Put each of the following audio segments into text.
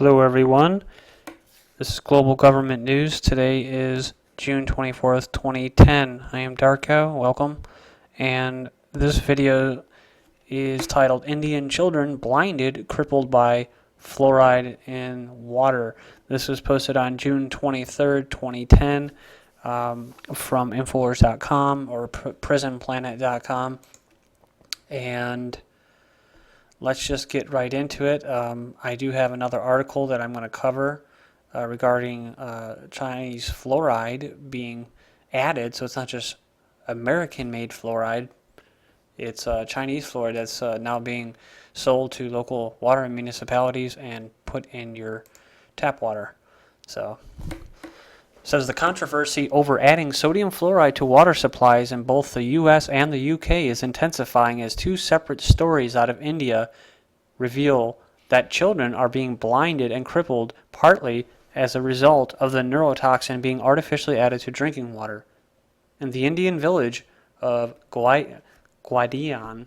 Hello everyone, this is Global Government News. Today is June 24th, 2010. I am Darko, welcome, and this video is titled Indian Children Blinded, Crippled by Fluoride in Water. This was posted on June 23rd, 2010 from Infowars.com or PrisonPlanet.com, and let's just get right into it. I do have another article that I'm going to cover regarding Chinese fluoride being added. So it's not just American-made fluoride. It's Chinese fluoride that's now being sold to local water municipalities and put in your tap water. So says the controversy over adding sodium fluoride to water supplies in both the U.S. and the U.K. is intensifying as two separate stories out of India reveal that children are being blinded and crippled partly as a result of the neurotoxin being artificially added to drinking water. In the Indian village of Gaudiyan,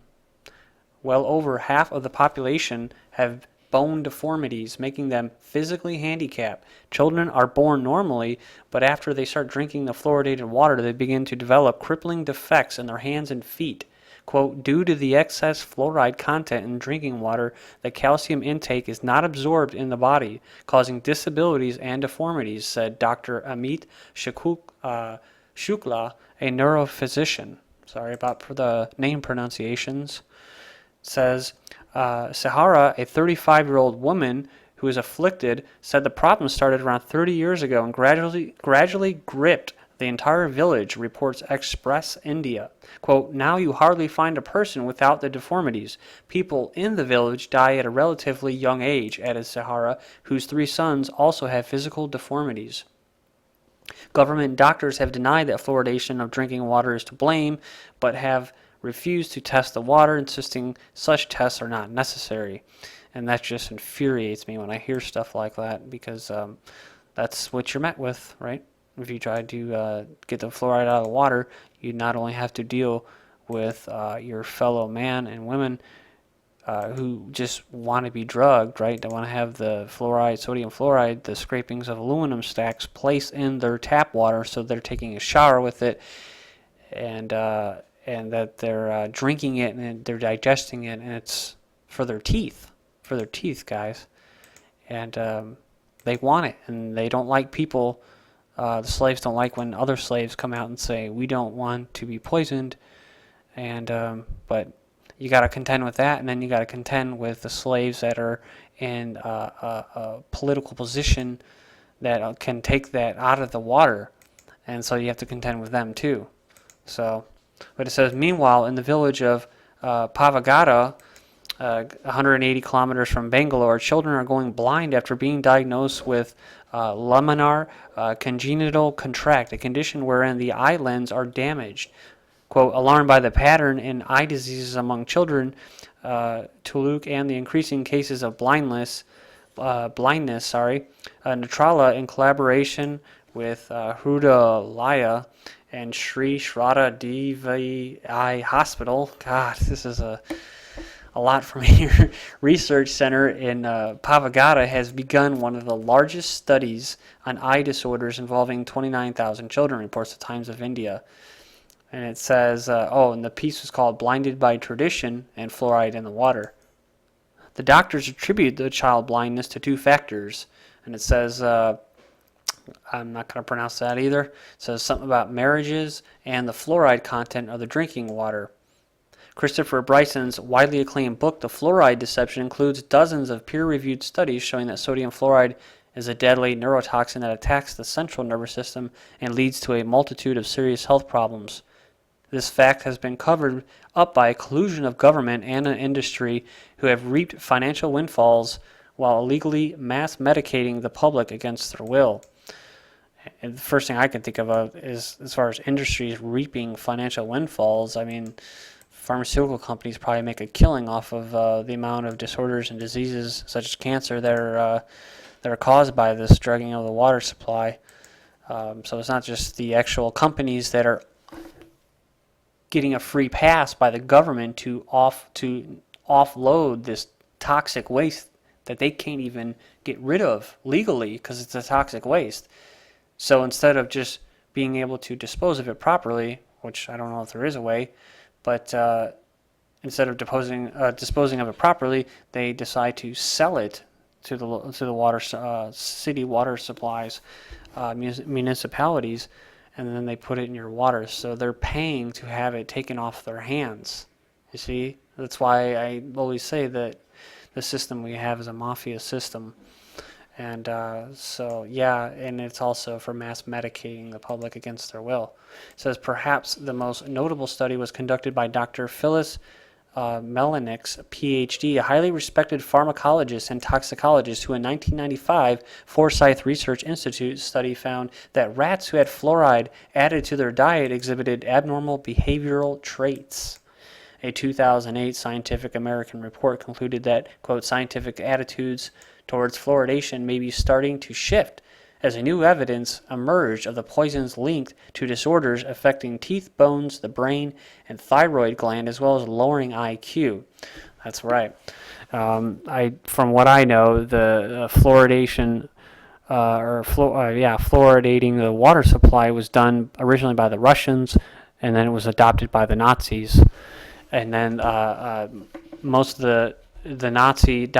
well over half of the population have bone deformities, making them physically handicapped. Children are born normally, but after they start drinking the fluoridated water, they begin to develop crippling defects in their hands and feet. Quote, due to the excess fluoride content in drinking water, the calcium intake is not absorbed in the body, causing disabilities and deformities, said Dr. Amit Shukla, a neurophysician. Sorry about the name pronunciations. Says Sijara, a 35-year-old woman who is afflicted, said the problem started around 30 years ago and gradually gripped the entire village, reports Express India. Quote, now you hardly find a person without the deformities. People in the village die at a relatively young age, added Sijara, whose three sons also have physical deformities. Government doctors have denied that fluoridation of drinking water is to blame, but have refused to test the water, insisting such tests are not necessary. And that just infuriates me when I hear stuff like that, because that's what you're met with, right? If you try to get the fluoride out of the water, you not only have to deal with your fellow man and women who just want to be drugged, right? They want to have the fluoride, sodium fluoride, the scrapings of aluminum stacks placed in their tap water, so they're taking a shower with it, and that they're drinking it and they're digesting it, and it's for their teeth, guys. And they want it, and they don't like people. The slaves don't like when other slaves come out and say, we don't want to be poisoned. And but you got to contend with that, and then you got to contend with the slaves that are in a political position that can take that out of the water. And so you have to contend with them too. So, but it says, meanwhile, in the village of Pavagada, 180 kilometers from Bangalore, children are going blind after being diagnosed with laminar congenital contract, a condition wherein the eye lens are damaged. Quote, alarmed by the pattern in eye diseases among children, Tuluk, and the increasing cases of blindness, Natrala, in collaboration with Hrudalaya and Sri Shraddha Devi Eye Hospital. God, this is a lot from here. Research Center in Pavagada has begun one of the largest studies on eye disorders involving 29,000 children, reports the Times of India. And it says, and the piece was called Blinded by Tradition and Fluoride in the Water. The doctors attribute the child blindness to two factors. And it says, I'm not going to pronounce that either. It says something about marriages and the fluoride content of the drinking water. Christopher Bryson's widely acclaimed book, The Fluoride Deception, includes dozens of peer-reviewed studies showing that sodium fluoride is a deadly neurotoxin that attacks the central nervous system and leads to a multitude of serious health problems. This fact has been covered up by a collusion of government and an industry who have reaped financial windfalls while illegally mass medicating the public against their will. And the first thing I can think of is, as far as industries reaping financial windfalls, I mean, pharmaceutical companies probably make a killing off of the amount of disorders and diseases such as cancer that are caused by this drugging of the water supply. So it's not just the actual companies that are getting a free pass by the government to offload this toxic waste that they can't even get rid of legally because it's a toxic waste. So instead of just being able to dispose of it properly, which I don't know if there is a way, but instead of disposing of it properly, they decide to sell it to the water city water supplies, municipalities, and then they put it in your water. So they're paying to have it taken off their hands. You see, that's why I always say that the system we have is a mafia system. And so, yeah, and it's also for mass medicating the public against their will. It says perhaps the most notable study was conducted by Dr. Phyllis Melanix, PhD, a highly respected pharmacologist and toxicologist who in 1995, Forsyth Research Institute study found that rats who had fluoride added to their diet exhibited abnormal behavioral traits. A 2008 Scientific American report concluded that, quote, scientific attitudes towards fluoridation may be starting to shift as a new evidence emerged of the poisons linked to disorders affecting teeth, bones, the brain, and thyroid gland, as well as lowering IQ. That's right. From what I know, the fluoridation fluoridating the water supply was done originally by the Russians, and then it was adopted by the Nazis. And then most of the Nazi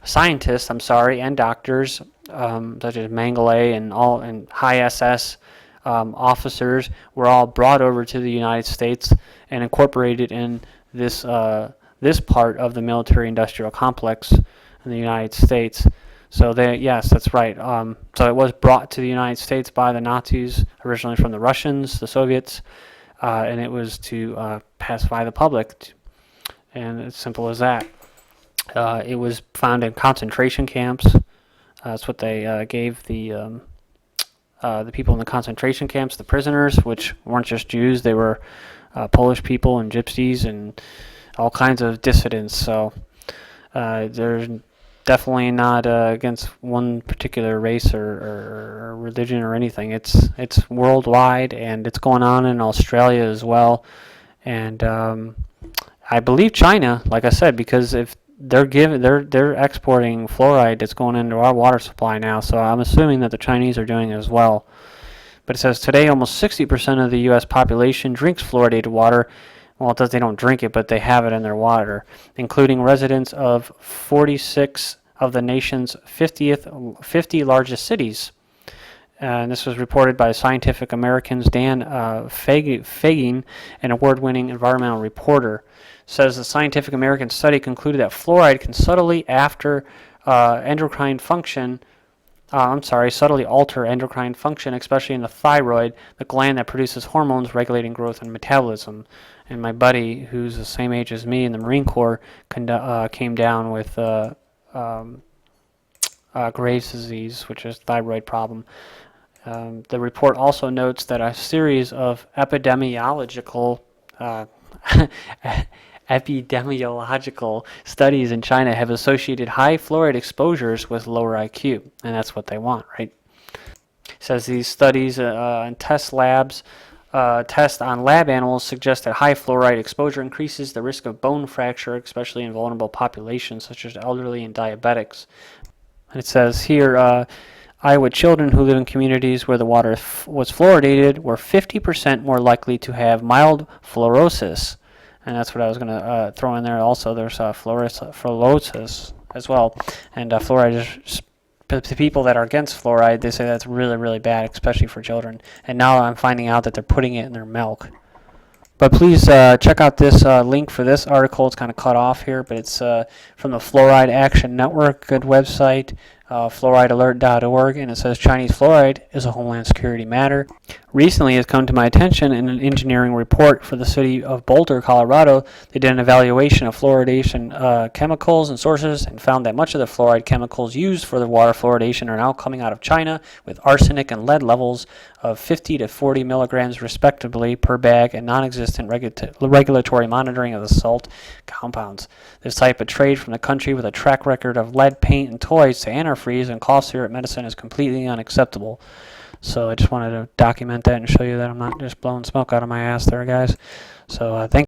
scientists, and doctors, such as Mengele and high SS officers, were all brought over to the United States and incorporated in this part of the military-industrial complex in the United States. So yes, that's right. So it was brought to the United States by the Nazis, originally from the Russians, the Soviets, and it was to pacify the public, and it's simple as that. It was found in concentration camps. That's what they gave the people in the concentration camps, the prisoners, which weren't just Jews. They were Polish people and gypsies and all kinds of dissidents. So there's definitely not against one particular race or religion or anything. It's worldwide, and it's going on in Australia as well. And I believe China, like I said, because if they're exporting fluoride that's going into our water supply now, so I'm assuming that the Chinese are doing it as well. But it says today almost 60% of the U.S. population drinks fluoridated water. Well, they don't drink it, but they have it in their water, including residents of 46 of the nation's 50 largest cities. And this was reported by Scientific American's Dan Fagin, an award-winning environmental reporter. Says the Scientific American study concluded that fluoride can subtly alter endocrine function, especially in the thyroid, the gland that produces hormones regulating growth and metabolism. And my buddy, who's the same age as me in the Marine Corps, came down with Graves' disease, which is a thyroid problem. The report also notes that a series of epidemiological studies in China have associated high fluoride exposures with lower IQ, and that's what they want, right? It says these studies and tests on lab animals suggest that high fluoride exposure increases the risk of bone fracture, especially in vulnerable populations such as elderly and diabetics. And it says here, Iowa children who live in communities where the water was fluoridated were 50% more likely to have mild fluorosis. And that's what I was going to throw in there also. There's fluorosis as well. And fluoride is, to people that are against fluoride, they say that's really, really bad, especially for children. And now I'm finding out that they're putting it in their milk. But please check out this link for this article. It's kind of cut off here, but it's from the Fluoride Action Network, good website, fluoridealert.org, and it says Chinese fluoride is a homeland security matter. Recently, it has come to my attention in an engineering report for the city of Boulder, Colorado. They did an evaluation of fluoridation chemicals and sources and found that much of the fluoride chemicals used for the water fluoridation are now coming out of China with arsenic and lead levels of 50 to 40 milligrams respectively per bag and non-existent regulatory monitoring of the salt compounds. This type of trade from the country with a track record of lead paint and toys to antifreeze and cough syrup medicine is completely unacceptable. So I just wanted to document that and show you that I'm not just blowing smoke out of my ass there, guys. So thank